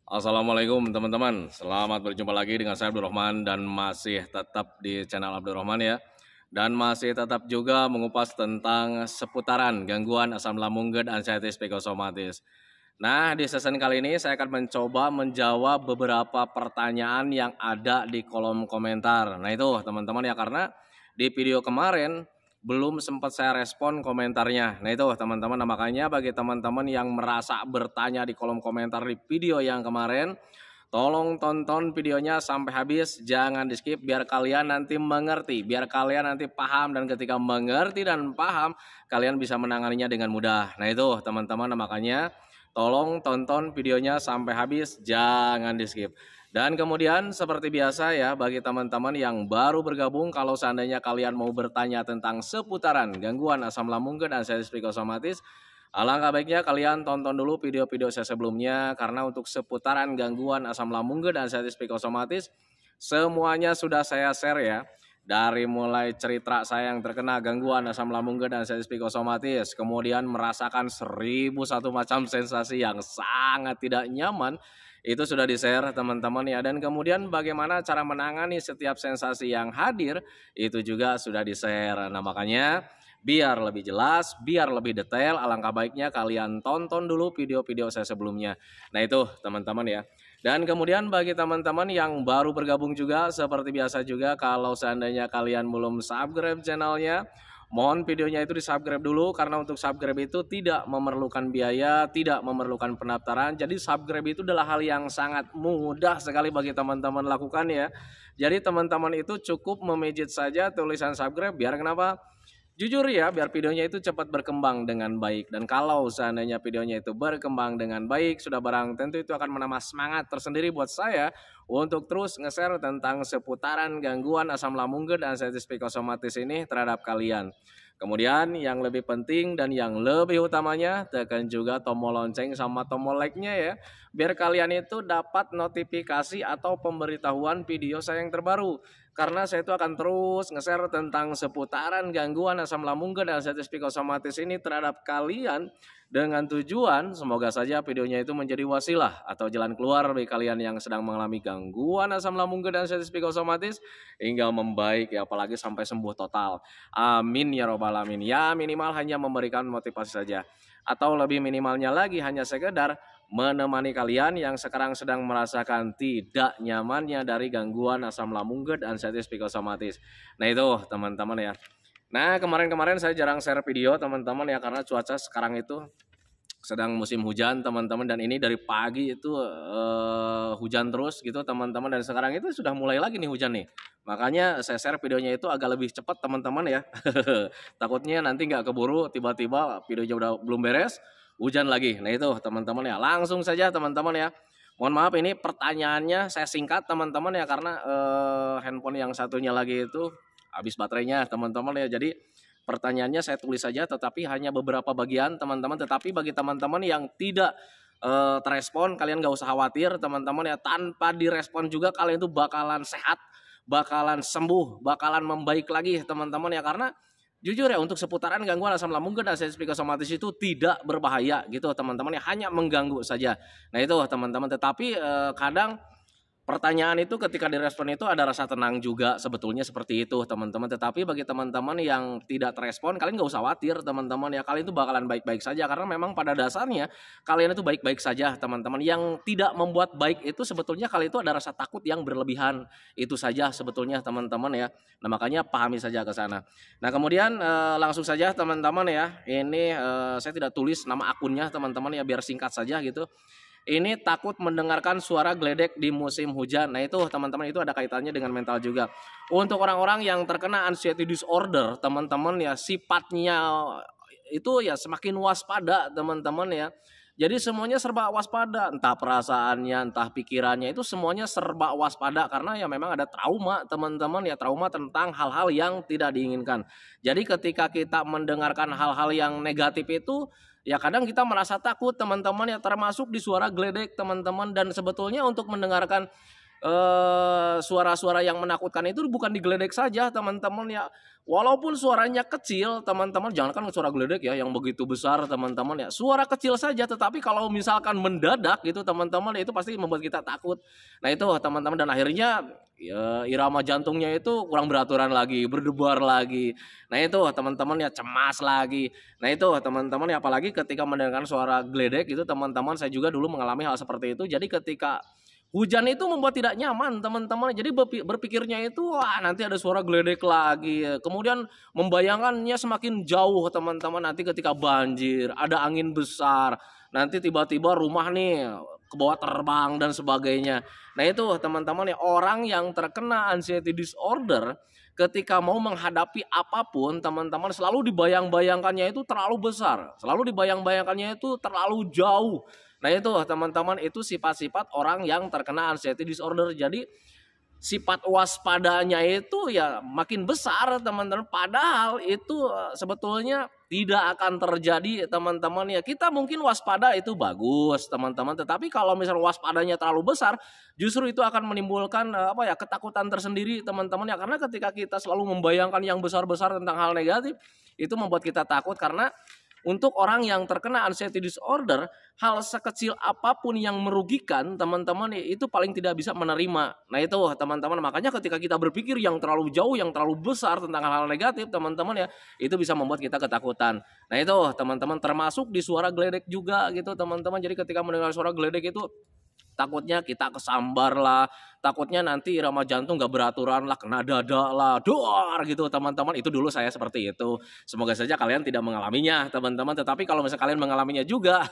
Assalamualaikum teman-teman, selamat berjumpa lagi dengan saya Abdurrahman dan masih tetap di channel Abdurrahman ya. Dan masih tetap juga mengupas tentang seputaran gangguan asam lambung GERD anxiety psikosomatis. Nah, di season kali ini saya akan mencoba menjawab beberapa pertanyaan yang ada di kolom komentar. Nah itu teman-teman ya, karena di video kemarin belum sempat saya respon komentarnya. Nah itu teman-teman, nah, makanya bagi teman-teman yang merasa bertanya di kolom komentar di video yang kemarin, tolong tonton videonya sampai habis, jangan di skip biar kalian nanti mengerti, biar kalian nanti paham, dan ketika mengerti dan paham kalian bisa menanganinya dengan mudah. Nah itu teman-teman, nah, makanya tolong tonton videonya sampai habis, jangan di skip. Dan kemudian seperti biasa ya, bagi teman-teman yang baru bergabung, kalau seandainya kalian mau bertanya tentang seputaran gangguan asam lambung GERD dan anxiety psikosomatis, alangkah baiknya kalian tonton dulu video-video saya sebelumnya, karena untuk seputaran gangguan asam lambung GERD dan anxiety psikosomatis semuanya sudah saya share ya. Dari mulai cerita saya yang terkena gangguan asam lambung GERD dan anxiety psikosomatis, kemudian merasakan 1001 macam sensasi yang sangat tidak nyaman, itu sudah di-share teman-teman ya. Dan kemudian bagaimana cara menangani setiap sensasi yang hadir, itu juga sudah di-share. Nah makanya biar lebih jelas, biar lebih detail, alangkah baiknya kalian tonton dulu video-video saya sebelumnya. Nah itu teman-teman ya. Dan kemudian bagi teman-teman yang baru bergabung juga, seperti biasa juga, kalau seandainya kalian belum subscribe channelnya, mohon videonya itu di subscribe dulu, karena untuk subscribe itu tidak memerlukan biaya, tidak memerlukan pendaftaran. Jadi subscribe itu adalah hal yang sangat mudah sekali bagi teman-teman lakukan ya. Jadi teman-teman itu cukup memijit saja tulisan subscribe, biar kenapa? Jujur ya, biar videonya itu cepat berkembang dengan baik. Dan kalau seandainya videonya itu berkembang dengan baik, sudah barang tentu itu akan menambah semangat tersendiri buat saya untuk terus nge-share tentang seputaran gangguan asam lambung GERD dan anxiety psikosomatis ini terhadap kalian. Kemudian yang lebih penting dan yang lebih utamanya, tekan juga tombol lonceng sama tombol like-nya ya, biar kalian itu dapat notifikasi atau pemberitahuan video saya yang terbaru. Karena saya itu akan terus nge-share tentang seputaran gangguan asam lambung GERD dan anxiety psikosomatis ini terhadap kalian, dengan tujuan semoga saja videonya itu menjadi wasilah atau jalan keluar bagi kalian yang sedang mengalami gangguan asam lambung GERD dan anxiety psikosomatis hingga membaik ya, apalagi sampai sembuh total. Amin ya robbal alamin. Ya minimal hanya memberikan motivasi saja, atau lebih minimalnya lagi hanya sekedar menemani kalian yang sekarang sedang merasakan tidak nyamannya dari gangguan asam lambung GERD dan anxiety psikosomatis. Nah itu teman-teman ya. Nah kemarin-kemarin saya jarang share video teman-teman ya, karena cuaca sekarang itu sedang musim hujan teman-teman, dan ini dari pagi itu hujan terus gitu teman-teman, dan sekarang itu sudah mulai lagi nih hujan nih. Makanya saya share videonya itu agak lebih cepat teman-teman ya. Takutnya nanti nggak keburu, tiba-tiba videonya udah belum beres, hujan lagi. Nah itu teman-teman ya, langsung saja teman-teman ya. Mohon maaf ini pertanyaannya saya singkat teman-teman ya, karena handphone yang satunya lagi itu habis baterainya teman-teman ya. Jadi pertanyaannya saya tulis saja, tetapi hanya beberapa bagian teman-teman. Tetapi bagi teman-teman yang tidak terespon, kalian gak usah khawatir teman-teman ya. Tanpa direspon juga kalian itu bakalan sehat, bakalan sembuh, bakalan membaik lagi teman-teman ya. Karena jujur ya, untuk seputaran gangguan asam lambung GERD dan anxiety psikosomatis itu tidak berbahaya gitu teman-teman ya, hanya mengganggu saja. Nah itu teman-teman, tetapi kadang pertanyaan itu ketika direspon itu ada rasa tenang juga, sebetulnya seperti itu teman-teman. Tetapi bagi teman-teman yang tidak terespon, kalian gak usah khawatir teman-teman ya, kalian itu bakalan baik-baik saja, karena memang pada dasarnya kalian itu baik-baik saja teman-teman. Yang tidak membuat baik itu sebetulnya kalian itu ada rasa takut yang berlebihan, itu saja sebetulnya teman-teman ya. Nah makanya pahami saja ke sana. Nah kemudian langsung saja teman-teman ya, ini saya tidak tulis nama akunnya teman-teman ya, biar singkat saja gitu. Ini takut mendengarkan suara geledek di musim hujan. Nah itu teman-teman, itu ada kaitannya dengan mental juga. Untuk orang-orang yang terkena anxiety disorder teman-teman ya, sifatnya itu ya semakin waspada teman-teman ya. Jadi semuanya serba waspada, entah perasaannya, entah pikirannya, itu semuanya serba waspada, karena ya memang ada trauma teman-teman ya, trauma tentang hal-hal yang tidak diinginkan. Jadi ketika kita mendengarkan hal-hal yang negatif itu, ya kadang kita merasa takut teman-teman ya, termasuk di suara geledek teman-teman. Dan sebetulnya untuk mendengarkan suara-suara yang menakutkan itu bukan digeledek saja teman-teman ya. Walaupun suaranya kecil teman-teman, jangankan suara geledek ya yang begitu besar teman-teman ya. Suara kecil saja tetapi kalau misalkan mendadak gitu teman-teman ya, itu pasti membuat kita takut. Nah itu teman-teman, dan akhirnya ya, irama jantungnya itu kurang beraturan lagi, berdebar lagi. Nah itu teman-teman ya, cemas lagi. Nah itu teman-teman ya, apalagi ketika mendengarkan suara geledek itu teman-teman, saya juga dulu mengalami hal seperti itu. Jadi ketika hujan itu membuat tidak nyaman teman-teman. Jadi berpikirnya itu wah nanti ada suara geledek lagi. Kemudian membayangkannya semakin jauh teman-teman, nanti ketika banjir, ada angin besar, nanti tiba-tiba rumah nih ke bawah terbang dan sebagainya. Nah itu teman-teman ya, orang yang terkena anxiety disorder ketika mau menghadapi apapun teman-teman selalu dibayang-bayangkannya itu terlalu besar, selalu dibayang-bayangkannya itu terlalu jauh. Nah itu teman-teman, itu sifat-sifat orang yang terkena anxiety disorder. Jadi sifat waspadanya itu ya makin besar teman-teman. Padahal itu sebetulnya tidak akan terjadi teman-teman ya. Kita mungkin waspada itu bagus teman-teman. Tetapi kalau misalnya waspadanya terlalu besar, justru itu akan menimbulkan ketakutan tersendiri teman-teman ya. Karena ketika kita selalu membayangkan yang besar-besar tentang hal negatif, itu membuat kita takut. Karena untuk orang yang terkena anxiety disorder, hal sekecil apapun yang merugikan teman-teman itu paling tidak bisa menerima. Nah itu teman-teman, makanya ketika kita berpikir yang terlalu jauh, yang terlalu besar tentang hal-hal negatif teman-teman ya, itu bisa membuat kita ketakutan. Nah itu teman-teman, termasuk di suara geledek juga gitu teman-teman. Jadi ketika mendengar suara geledek itu takutnya kita kesambar lah, takutnya nanti irama jantung gak beraturan lah, kena dada lah, doar gitu teman-teman. Itu dulu saya seperti itu. Semoga saja kalian tidak mengalaminya teman-teman. Tetapi kalau misalnya kalian mengalaminya juga,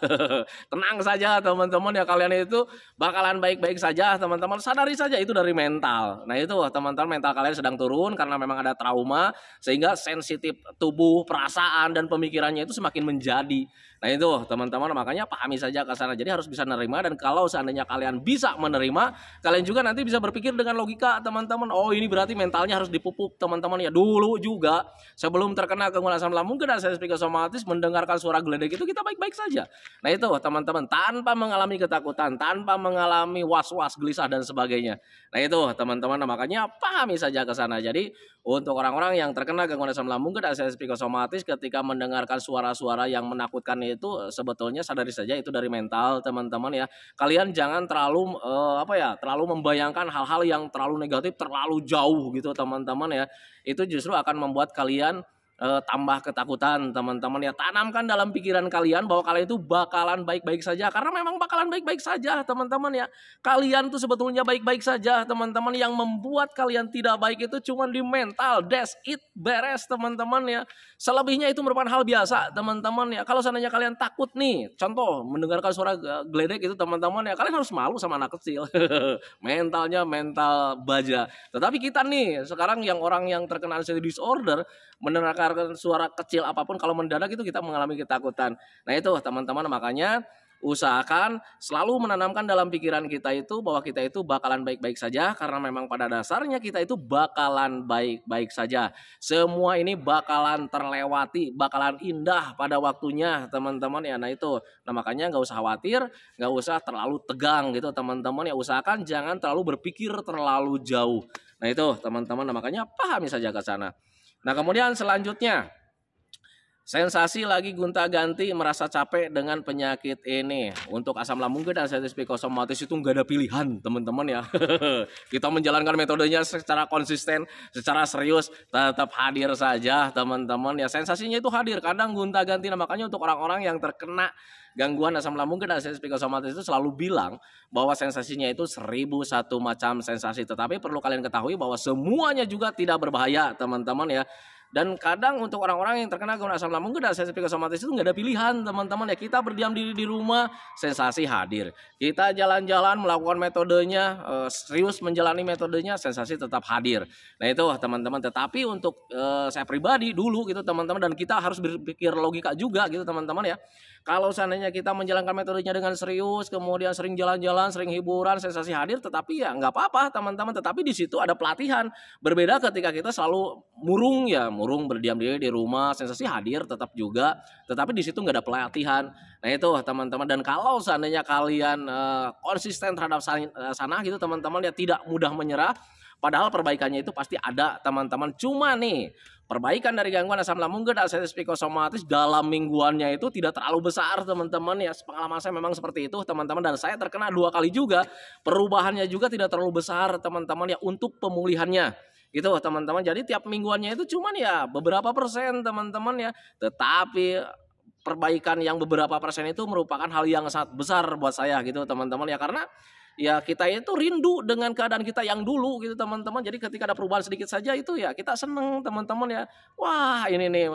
tenang saja teman-teman ya, kalian itu bakalan baik-baik saja teman-teman. Sadari saja itu dari mental. Nah itu teman-teman, mental kalian sedang turun karena memang ada trauma, sehingga sensitif tubuh, perasaan dan pemikirannya itu semakin menjadi. Nah itu teman-teman, makanya pahami saja ke sana. Jadi harus bisa menerima, dan kalau seandainya kalian bisa menerima, kalian juga nanti bisa berpikir dengan logika teman-teman. Oh ini berarti mentalnya harus dipupuk teman-teman ya. Dulu juga sebelum terkena gangguan asam lambung dan anxiety psikosomatis, mendengarkan suara geledek itu kita baik-baik saja. Nah itu teman-teman, tanpa mengalami ketakutan, tanpa mengalami was-was, gelisah dan sebagainya. Nah itu teman-teman, makanya pahami saja ke sana. Jadi untuk orang-orang yang terkena gangguan asam lambung dan anxiety psikosomatis, ketika mendengarkan suara-suara yang menakutkan itu, sebetulnya sadari saja itu dari mental teman-teman ya. Kalian jangan terlalu terlalu membayangkan hal-hal yang terlalu negatif, terlalu jauh gitu teman-teman ya. Itu justru akan membuat kalian tambah ketakutan teman-teman ya. Tanamkan dalam pikiran kalian bahwa kalian itu bakalan baik-baik saja, karena memang bakalan baik-baik saja teman-teman ya. Kalian tuh sebetulnya baik-baik saja teman-teman. Yang membuat kalian tidak baik itu cuma di mental. That's it, beres teman-teman ya. Selebihnya itu merupakan hal biasa teman-teman ya. Kalau seandainya kalian takut nih, contoh mendengarkan suara geledek itu teman-teman ya, kalian harus malu sama anak kecil. Mentalnya mental baja. Tetapi kita nih sekarang yang orang yang terkena anxiety disorder, mendengarkan suara kecil apapun kalau mendadak itu kita mengalami ketakutan. Nah itu teman-teman, makanya usahakan selalu menanamkan dalam pikiran kita itu bahwa kita itu bakalan baik-baik saja, karena memang pada dasarnya kita itu bakalan baik-baik saja. Semua ini bakalan terlewati, bakalan indah pada waktunya teman-teman ya. Nah itu, nah makanya nggak usah khawatir, nggak usah terlalu tegang gitu teman-teman ya. Usahakan jangan terlalu berpikir terlalu jauh. Nah itu teman-teman, nah makanya pahami saja ke sana. Nah kemudian selanjutnya, sensasi lagi gonta-ganti merasa capek dengan penyakit ini. Untuk asam lambung dan anxiety psikosomatis itu nggak ada pilihan teman-teman ya. Kita menjalankan metodenya secara konsisten, secara serius, tetap hadir saja teman-teman ya. Sensasinya itu hadir, kadang gonta-ganti. Nah makanya untuk orang-orang yang terkena gangguan asam lambung dan anxiety psikosomatis itu selalu bilang bahwa sensasinya itu 1001 macam sensasi. Tetapi perlu kalian ketahui bahwa semuanya juga tidak berbahaya teman-teman ya. Dan kadang untuk orang-orang yang terkena gangguan asam lambung dan anxiety psikosomatis itu nggak ada pilihan teman-teman ya. Kita berdiam diri di rumah, sensasi hadir. Kita jalan-jalan melakukan metodenya, serius menjalani metodenya, sensasi tetap hadir. Nah itu teman-teman. Tetapi untuk saya pribadi dulu gitu teman-teman, dan kita harus berpikir logika juga gitu teman-teman ya. Kalau seandainya kita menjalankan metodenya dengan serius, kemudian sering jalan-jalan, sering hiburan, sensasi hadir, tetapi ya nggak apa-apa teman-teman. Tetapi di situ ada pelatihan. Berbeda ketika kita selalu murung berdiam diri di rumah, sensasi hadir tetap juga, tetapi di situ nggak ada pelatihan. Nah itu teman-teman. Dan kalau seandainya kalian konsisten terhadap sana gitu teman-teman, ya tidak mudah menyerah. Padahal perbaikannya itu pasti ada teman-teman. Cuma nih perbaikan dari gangguan asam lambung GERD dan psikosomatis dalam mingguannya itu tidak terlalu besar teman-teman ya. Pengalaman saya memang seperti itu teman-teman, dan saya terkena 2 kali juga. Perubahannya juga tidak terlalu besar teman-teman ya untuk pemulihannya gitu teman-teman. Jadi tiap mingguannya itu cuman ya beberapa persen teman-teman ya. Tetapi perbaikan yang beberapa persen itu merupakan hal yang sangat besar buat saya gitu teman-teman ya, karena ya kita itu rindu dengan keadaan kita yang dulu gitu teman-teman. Jadi ketika ada perubahan sedikit saja itu ya kita seneng teman-teman ya. Wah ini nih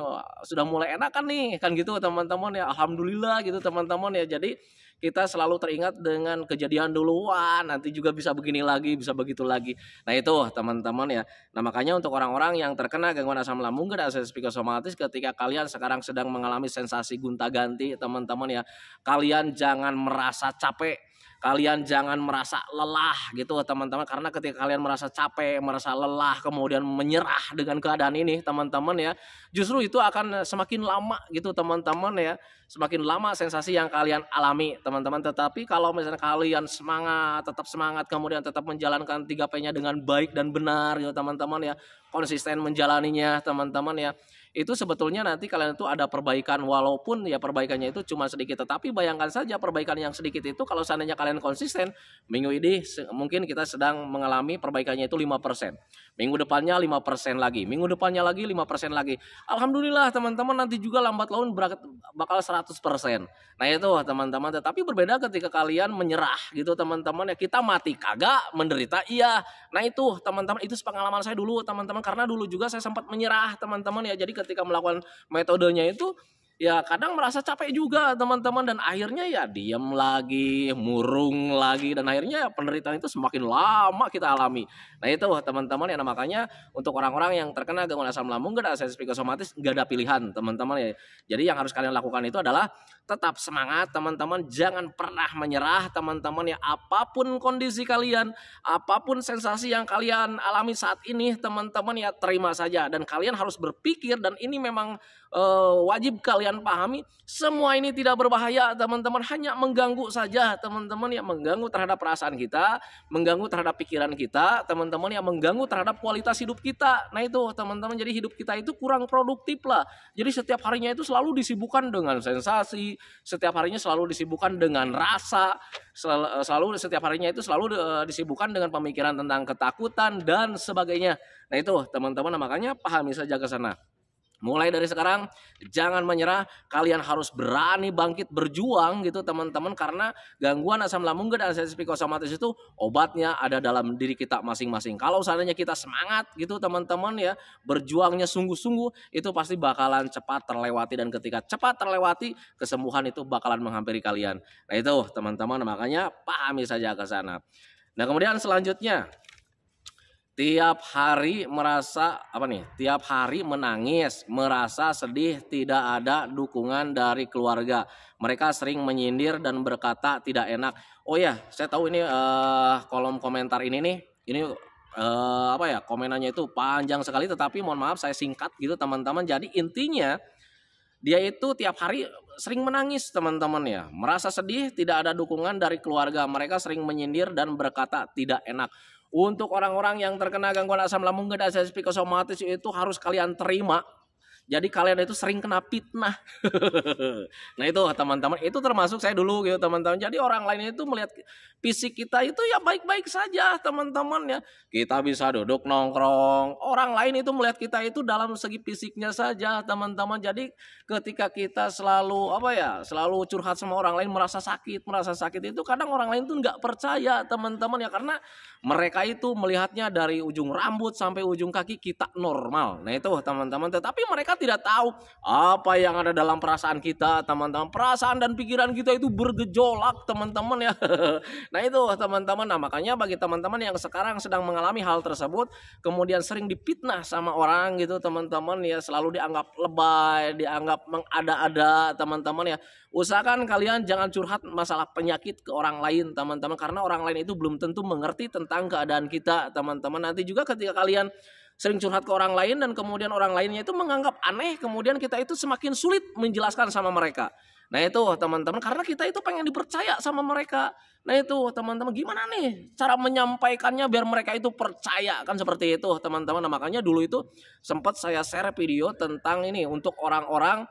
sudah mulai enakan nih kan gitu teman-teman ya. Alhamdulillah gitu teman-teman ya. Jadi kita selalu teringat dengan kejadian dulu. Wah nanti juga bisa begini lagi, bisa begitu lagi. Nah itu teman-teman ya. Nah makanya untuk orang-orang yang terkena gangguan asam lambung GERD dan psikosomatis, ketika kalian sekarang sedang mengalami sensasi gonta-ganti teman-teman ya, kalian jangan merasa capek. Kalian jangan merasa lelah gitu teman-teman, karena ketika kalian merasa capek, merasa lelah, kemudian menyerah dengan keadaan ini teman-teman ya, justru itu akan semakin lama gitu teman-teman ya, semakin lama sensasi yang kalian alami teman-teman. Tetapi kalau misalnya kalian semangat, tetap semangat, kemudian tetap menjalankan 3P-nya dengan baik dan benar gitu teman-teman ya, konsisten menjalaninya teman-teman ya, itu sebetulnya nanti kalian itu ada perbaikan, walaupun ya perbaikannya itu cuma sedikit. Tetapi bayangkan saja perbaikan yang sedikit itu kalau seandainya kalian konsisten, minggu ini mungkin kita sedang mengalami perbaikannya itu 5%. Minggu depannya 5% lagi, minggu depannya lagi 5% lagi. Alhamdulillah teman-teman, nanti juga lambat laun bakal 100%. Nah itu teman-teman, tetapi berbeda ketika kalian menyerah gitu teman-teman ya, kita mati kagak, menderita iya. Nah itu teman-teman, itu pengalaman saya dulu teman-teman, karena dulu juga saya sempat menyerah teman-teman ya. Jadi ketika melakukan metodenya itu ya kadang merasa capek juga teman-teman, dan akhirnya ya diam lagi, murung lagi, dan akhirnya penderitaan itu semakin lama kita alami. Nah itu teman-teman ya, makanya untuk orang-orang yang terkena gangguan asam lambung GERD dan psikosomatis nggak ada pilihan teman-teman ya. Jadi yang harus kalian lakukan itu adalah tetap semangat teman-teman, jangan pernah menyerah teman-teman ya. Apapun kondisi kalian, apapun sensasi yang kalian alami saat ini teman-teman ya, terima saja. Dan kalian harus berpikir, dan ini memang wajib kalian pahami, semua ini tidak berbahaya teman-teman, hanya mengganggu saja teman-teman ya, mengganggu terhadap perasaan kita, mengganggu terhadap pikiran kita teman-teman ya, mengganggu terhadap kualitas hidup kita. Nah itu teman-teman, jadi hidup kita itu kurang produktif lah. Jadi setiap harinya itu selalu disibukkan dengan sensasi, setiap harinya selalu disibukkan dengan rasa, selalu setiap harinya itu selalu disibukkan dengan pemikiran tentang ketakutan dan sebagainya. Nah itu teman-teman, makanya pahami saja ke sana. Mulai dari sekarang jangan menyerah, kalian harus berani bangkit berjuang gitu teman-teman, karena gangguan asam lambung GERD dan psikosomatis itu obatnya ada dalam diri kita masing-masing. Kalau seandainya kita semangat gitu teman-teman ya, berjuangnya sungguh-sungguh, itu pasti bakalan cepat terlewati, dan ketika cepat terlewati, kesembuhan itu bakalan menghampiri kalian. Nah itu teman-teman, makanya pahami saja ke sana. Nah kemudian selanjutnya, tiap hari merasa tiap hari menangis, merasa sedih, tidak ada dukungan dari keluarga. Mereka sering menyindir dan berkata tidak enak. Oh ya, saya tahu ini kolom komentar ini nih, ini komenannya itu panjang sekali, tetapi mohon maaf saya singkat gitu teman-teman. Jadi intinya dia itu tiap hari sering menangis teman-teman ya, merasa sedih, tidak ada dukungan dari keluarga. Mereka sering menyindir dan berkata tidak enak. Untuk orang-orang yang terkena gangguan asam lambung GERD dan psikosomatis itu harus kalian terima. Jadi kalian itu sering kena fitnah. Nah itu teman-teman, itu termasuk saya dulu gitu teman-teman. Jadi orang lain itu melihat fisik kita itu ya baik-baik saja teman-teman ya. Kita bisa duduk nongkrong. Orang lain itu melihat kita itu dalam segi fisiknya saja teman-teman. Jadi ketika kita selalu selalu curhat sama orang lain, merasa sakit itu, kadang orang lain tuh nggak percaya teman-teman ya, karena mereka itu melihatnya dari ujung rambut sampai ujung kaki kita normal. Nah itu teman-teman, tetapi mereka tidak tahu apa yang ada dalam perasaan kita, teman-teman. Perasaan dan pikiran kita itu bergejolak, teman-teman ya. Nah itu teman-teman, nah makanya bagi teman-teman yang sekarang sedang mengalami hal tersebut, kemudian sering dipitnah sama orang gitu teman-teman ya, selalu dianggap lebay, dianggap mengada-ada teman-teman ya. Usahakan kalian jangan curhat masalah penyakit ke orang lain teman-teman, karena orang lain itu belum tentu mengerti tentang keadaan kita teman-teman. Nanti juga ketika kalian sering curhat ke orang lain dan kemudian orang lainnya itu menganggap aneh, kemudian kita itu semakin sulit menjelaskan sama mereka. Nah itu teman-teman, karena kita itu pengen dipercaya sama mereka. Nah itu teman-teman, gimana nih cara menyampaikannya biar mereka itu percaya, kan seperti itu teman-teman. Nah makanya dulu itu sempat saya share video tentang ini untuk orang-orang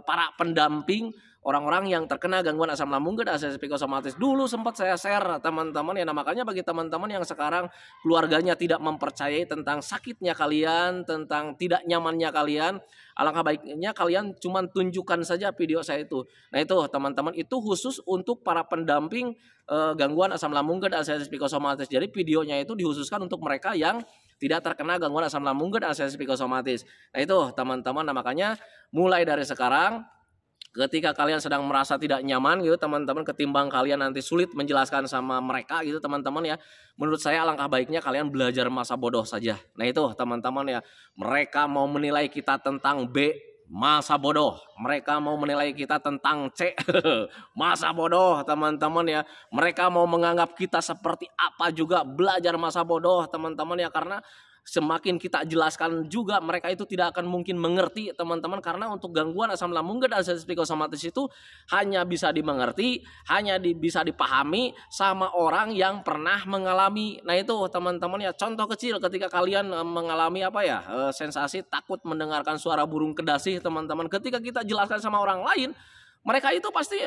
para pendamping orang-orang yang terkena gangguan asam lambung dan asam psikosomatis. Dulu sempat saya share teman-teman ya. Nah makanya bagi teman-teman yang sekarang keluarganya tidak mempercayai tentang sakitnya kalian, tentang tidak nyamannya kalian, alangkah baiknya kalian cuma tunjukkan saja video saya itu. Nah itu teman-teman, itu khusus untuk para pendamping gangguan asam lambung dan asam psikosomatis. Jadi videonya itu dikhususkan untuk mereka yang tidak terkena gangguan asam lambung dan asam psikosomatis. Nah itu teman-teman, nah makanya mulai dari sekarang ketika kalian sedang merasa tidak nyaman gitu teman-teman, ketimbang kalian nanti sulit menjelaskan sama mereka gitu teman-teman ya, menurut saya alangkah baiknya kalian belajar masa bodoh saja. Nah itu teman-teman ya, mereka mau menilai kita tentang B, masa bodoh. Mereka mau menilai kita tentang C, masa bodoh teman-teman ya. Mereka mau menganggap kita seperti apa juga, belajar masa bodoh teman-teman ya. Karena semakin kita jelaskan juga mereka itu tidak akan mungkin mengerti teman-teman, karena untuk gangguan asam lambung dan asam psikosomatis itu hanya bisa dimengerti, hanya bisa dipahami sama orang yang pernah mengalami. Nah itu teman-teman ya, contoh kecil ketika kalian mengalami apa ya, sensasi takut mendengarkan suara burung kedasih teman-teman, ketika kita jelaskan sama orang lain, mereka itu pasti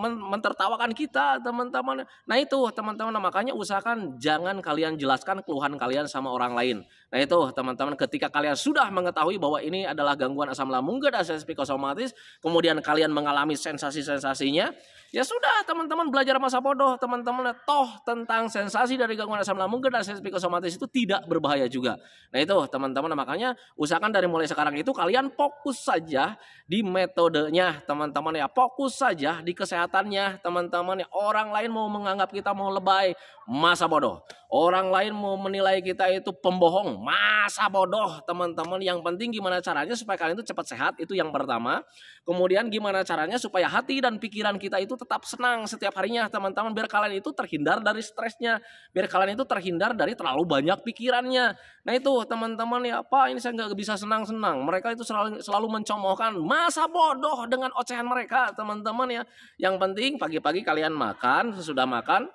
mentertawakan kita teman-teman. Nah itu teman-teman, makanya usahakan jangan kalian jelaskan keluhan kalian sama orang lain. Nah itu teman-teman, ketika kalian sudah mengetahui bahwa ini adalah gangguan asam lambung dan asam psikosomatis, kemudian kalian mengalami sensasi-sensasinya, ya sudah teman-teman, belajar masa bodoh teman-teman. Toh tentang sensasi dari gangguan asam lambung dan asam psikosomatis itu tidak berbahaya juga. Nah itu teman-teman, makanya usahakan dari mulai sekarang itu kalian fokus saja di metodenya teman-teman ya, fokus saja di kesehatannya teman-teman ya. Orang lain mau menganggap kita mau lebay, masa bodoh. Orang lain mau menilai kita itu pembohong, masa bodoh teman-teman. Yang penting gimana caranya supaya kalian itu cepat sehat, itu yang pertama. Kemudian gimana caranya supaya hati dan pikiran kita itu tetap senang setiap harinya teman-teman, biar kalian itu terhindar dari stresnya, biar kalian itu terhindar dari terlalu banyak pikirannya. Nah itu teman-teman ya, Pak ini saya nggak bisa senang-senang. Mereka itu selalu mencomoohkan masa bodoh dengan ocehan mereka teman-teman ya. Yang penting pagi-pagi kalian makan, sesudah makan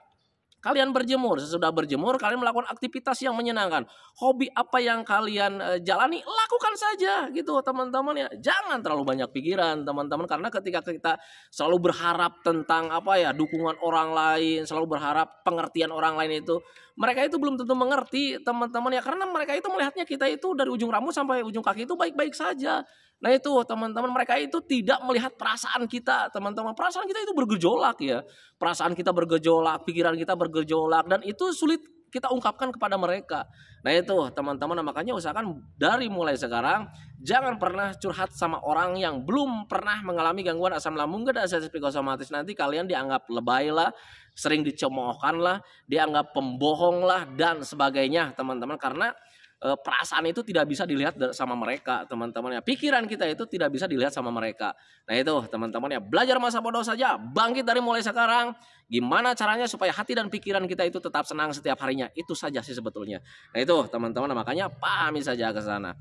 kalian berjemur, sesudah berjemur kalian melakukan aktivitas yang menyenangkan. Hobi apa yang kalian jalani, lakukan saja gitu teman-teman ya. Jangan terlalu banyak pikiran teman-teman, karena ketika kita selalu berharap tentang apa ya, dukungan orang lain, selalu berharap pengertian orang lain itu, mereka itu belum tentu mengerti teman-teman ya, karena mereka itu melihatnya kita itu dari ujung rambut sampai ujung kaki itu baik-baik saja. Nah itu teman-teman, mereka itu tidak melihat perasaan kita teman-teman. Perasaan kita itu bergejolak ya. Perasaan kita bergejolak, pikiran kita bergejolak, dan itu sulit kita ungkapkan kepada mereka. Nah itu teman-teman, makanya usahakan dari mulai sekarang jangan pernah curhat sama orang yang belum pernah mengalami gangguan asam lambung dan asam psikosomatis. Nanti kalian dianggap lebay lah, sering dicemoohkan lah, dianggap pembohong lah, dan sebagainya teman-teman. Karena perasaan itu tidak bisa dilihat sama mereka teman-teman ya. Pikiran kita itu tidak bisa dilihat sama mereka. Nah itu teman-teman ya, belajar masa bodoh saja, bangkit dari mulai sekarang. Gimana caranya supaya hati dan pikiran kita itu tetap senang setiap harinya, itu saja sih sebetulnya. Nah itu teman-teman, makanya pahami saja ke sana.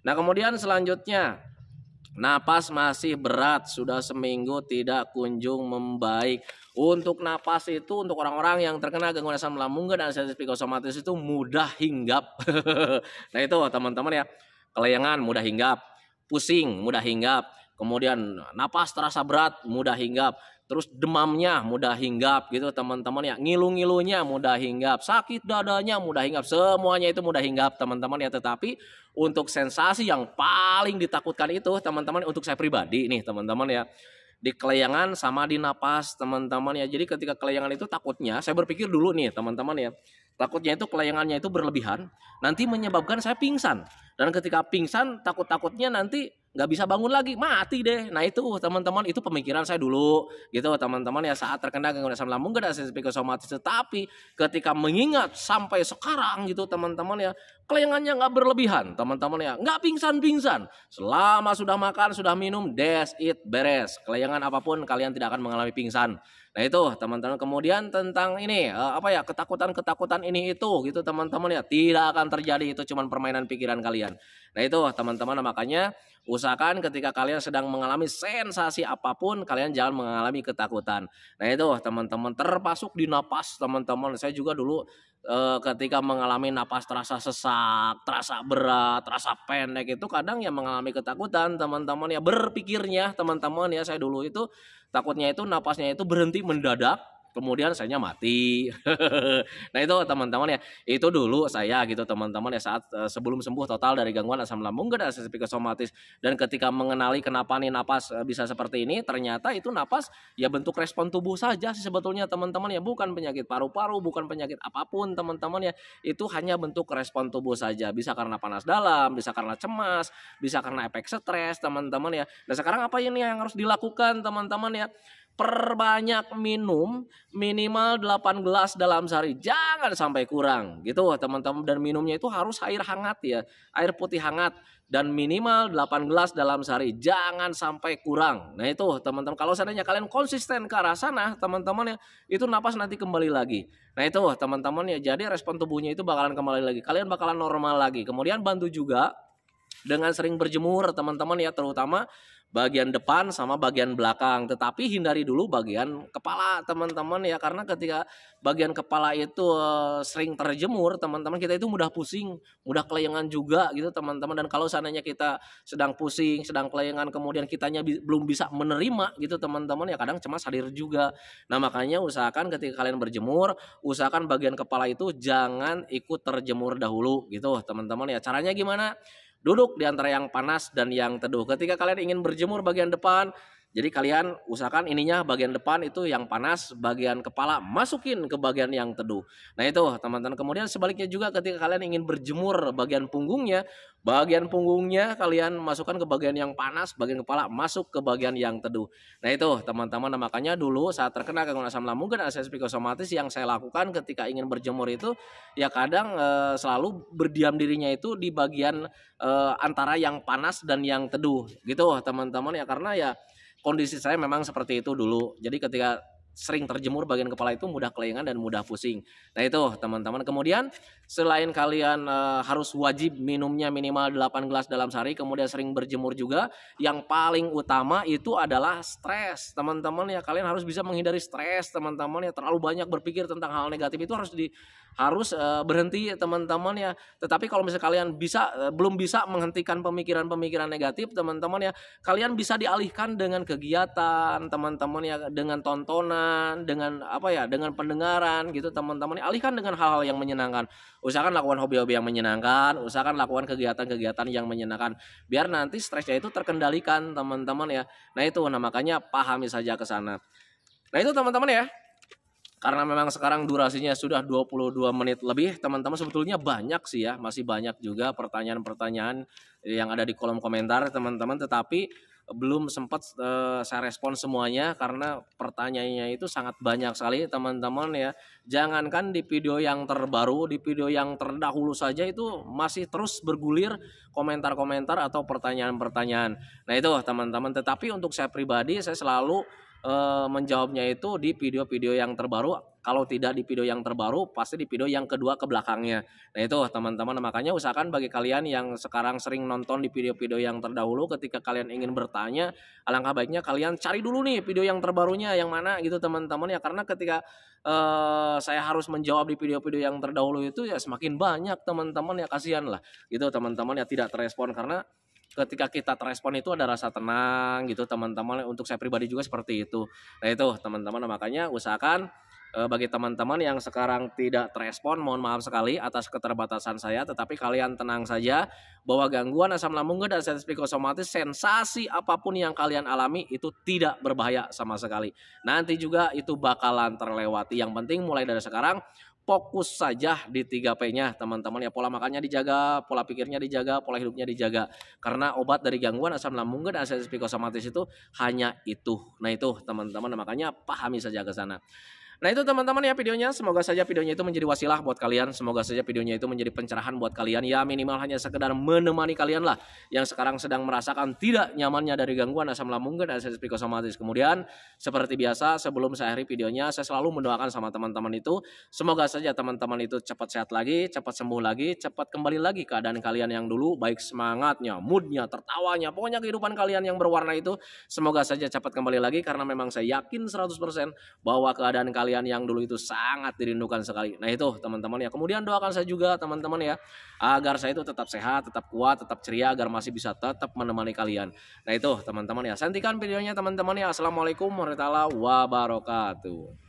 Nah kemudian selanjutnya, napas masih berat, sudah seminggu tidak kunjung membaik. Untuk napas itu, untuk orang-orang yang terkena gangguan asam lambung dan asam psikosomatis itu mudah hinggap. Nah itu teman-teman ya, kelayangan mudah hinggap, pusing mudah hinggap, kemudian napas terasa berat mudah hinggap, terus demamnya mudah hinggap gitu teman-teman ya, ngilu-ngilunya mudah hinggap, sakit dadanya mudah hinggap, semuanya itu mudah hinggap teman-teman ya. Tetapi untuk sensasi yang paling ditakutkan itu teman-teman, untuk saya pribadi nih teman-teman ya, di kelayangan sama di napas teman-teman ya. Jadi ketika kelayangan itu takutnya, saya berpikir dulu nih teman-teman ya, Takutnya itu kelayangannya itu berlebihan, nanti menyebabkan saya pingsan. Dan ketika pingsan, takut-takutnya nanti nggak bisa bangun lagi, mati deh. Nah itu teman-teman, itu pemikiran saya dulu gitu teman-teman ya, saat terkena gangguan asam lambung gak ada psikosomatis. Tetapi ketika mengingat sampai sekarang gitu teman-teman ya, kelayangannya nggak berlebihan teman-teman ya, nggak pingsan-pingsan. Selama sudah makan, sudah minum, that's it, beres. Kelayangan apapun kalian tidak akan mengalami pingsan. Nah itu teman-teman, kemudian tentang ini ketakutan-ketakutan ini itu gitu teman-teman ya, tidak akan terjadi, itu cuma permainan pikiran kalian. Nah itu teman-teman, makanya usahakan ketika kalian sedang mengalami sensasi apapun, kalian jangan mengalami ketakutan. Nah itu teman-teman, termasuk di napas teman-teman. Saya juga dulu ketika mengalami napas terasa sesak, terasa berat, terasa pendek, itu kadang ya mengalami ketakutan teman-teman ya, berpikirnya teman-teman ya, saya dulu itu takutnya itu napasnya itu berhenti mendadak, kemudian sayanya mati. Nah itu teman-teman ya, itu dulu saya gitu teman-teman ya, saat sebelum sembuh total dari gangguan asam lambung gak ada psikosomatis. Dan ketika mengenali kenapa nih napas bisa seperti ini, ternyata itu napas ya bentuk respon tubuh saja sih sebetulnya teman-teman ya, bukan penyakit paru-paru, bukan penyakit apapun teman-teman ya, itu hanya bentuk respon tubuh saja. Bisa karena panas dalam, bisa karena cemas, bisa karena efek stres teman-teman ya. Nah sekarang apa ini yang harus dilakukan teman-teman ya? Perbanyak minum, minimal 8 gelas dalam sehari, jangan sampai kurang gitu teman-teman. Dan minumnya itu harus air hangat ya, air putih hangat, dan minimal 8 gelas dalam sehari, jangan sampai kurang. Nah itu teman-teman, kalau seandainya kalian konsisten ke arah sana teman-teman ya, itu napas nanti kembali lagi. Nah itu teman-teman ya, jadi respon tubuhnya itu bakalan kembali lagi, kalian bakalan normal lagi. Kemudian bantu juga dengan sering berjemur teman-teman ya, terutama bagian depan sama bagian belakang. Tetapi hindari dulu bagian kepala teman-teman ya, karena ketika bagian kepala itu sering terjemur teman-teman, kita itu mudah pusing, mudah kelayangan juga gitu teman-teman. Dan kalau seandainya kita sedang pusing, sedang kelayangan, kemudian kitanya belum bisa menerima gitu teman-teman ya, kadang cemas hadir juga. Nah makanya usahakan ketika kalian berjemur, usahakan bagian kepala itu jangan ikut terjemur dahulu gitu teman-teman ya. Caranya gimana? Duduk di antara yang panas dan yang teduh. Ketika kalian ingin berjemur bagian depan, jadi kalian usahakan ininya bagian depan itu yang panas, bagian kepala masukin ke bagian yang teduh. Nah itu teman-teman. Kemudian sebaliknya juga ketika kalian ingin berjemur bagian punggungnya kalian masukkan ke bagian yang panas, bagian kepala masuk ke bagian yang teduh. Nah itu teman-teman, makanya dulu saat terkena gangguan asam lambung dan asam psikosomatis, yang saya lakukan ketika ingin berjemur itu ya kadang selalu berdiam dirinya itu di bagian antara yang panas dan yang teduh gitu teman-teman ya, karena ya kondisi saya memang seperti itu dulu. Jadi ketika sering terjemur bagian kepala itu mudah kelayangan dan mudah pusing. Nah itu teman-teman. Kemudian selain kalian harus wajib minumnya minimal 8 gelas dalam sehari, kemudian sering berjemur juga, yang paling utama itu adalah stres teman-teman ya. Kalian harus bisa menghindari stres teman-teman ya. Terlalu banyak berpikir tentang hal negatif itu harus berhenti teman-teman ya. Tetapi kalau misalnya kalian belum bisa menghentikan pemikiran-pemikiran negatif teman-teman ya, kalian bisa dialihkan dengan kegiatan teman-teman ya, dengan tontonan, dengan dengan pendengaran gitu teman-teman. Alihkan dengan hal-hal yang menyenangkan. Usahakan lakukan hobi-hobi yang menyenangkan, usahakan lakukan kegiatan-kegiatan yang menyenangkan, biar nanti stresnya itu terkendalikan teman-teman ya. Nah itu, makanya pahami saja ke sana. Nah itu teman-teman ya. Karena memang sekarang durasinya sudah 22 menit lebih, teman-teman, sebetulnya banyak sih ya, masih banyak juga pertanyaan-pertanyaan yang ada di kolom komentar teman-teman, tetapi belum sempat saya respon semuanya karena pertanyaannya itu sangat banyak sekali teman-teman ya. Jangankan di video yang terbaru, di video yang terdahulu saja itu masih terus bergulir komentar-komentar atau pertanyaan-pertanyaan. Nah itu teman-teman, tetapi untuk saya pribadi, saya selalu menjawabnya itu di video-video yang terbaru. Kalau tidak di video yang terbaru, pasti di video yang kedua ke belakangnya. Nah itu teman-teman, makanya usahakan bagi kalian yang sekarang sering nonton di video-video yang terdahulu, ketika kalian ingin bertanya, alangkah baiknya kalian cari dulu nih video yang terbarunya yang mana gitu teman-teman ya. Karena ketika saya harus menjawab di video-video yang terdahulu itu ya semakin banyak teman-teman ya, kasihan lah gitu teman-teman ya tidak terespon. Karena ketika kita terespon itu ada rasa tenang gitu teman-teman. Untuk saya pribadi juga seperti itu. Nah itu teman-teman, makanya usahakan bagi teman-teman yang sekarang tidak terespon, mohon maaf sekali atas keterbatasan saya, tetapi kalian tenang saja bahwa gangguan asam lambung dan psikosomatis, sensasi apapun yang kalian alami itu tidak berbahaya sama sekali. Nanti juga itu bakalan terlewati. Yang penting mulai dari sekarang fokus saja di 3P-nya teman-teman ya, pola makannya dijaga, pola pikirnya dijaga, pola hidupnya dijaga. Karena obat dari gangguan asam lambung dan asam psikosomatis itu hanya itu. Nah itu teman-teman, makanya pahami saja ke sana. Nah itu teman-teman ya videonya, semoga saja videonya itu menjadi wasilah buat kalian, semoga saja videonya itu menjadi pencerahan buat kalian, ya minimal hanya sekedar menemani kalian lah yang sekarang sedang merasakan tidak nyamannya dari gangguan asam lambung dan asam psikosomatis. Kemudian seperti biasa sebelum saya akhiri videonya, saya selalu mendoakan sama teman-teman itu, semoga saja teman-teman itu cepat sehat lagi, cepat sembuh lagi, cepat kembali lagi keadaan kalian yang dulu, baik semangatnya, moodnya, tertawanya, pokoknya kehidupan kalian yang berwarna itu, semoga saja cepat kembali lagi, karena memang saya yakin 100% bahwa keadaan kalian yang dulu itu sangat dirindukan sekali. Nah itu teman-teman ya. Kemudian doakan saya juga teman-teman ya, agar saya itu tetap sehat, tetap kuat, tetap ceria, agar masih bisa tetap menemani kalian. Nah itu teman-teman ya. Saya hentikan videonya teman-teman ya. Assalamualaikum warahmatullahi wabarakatuh.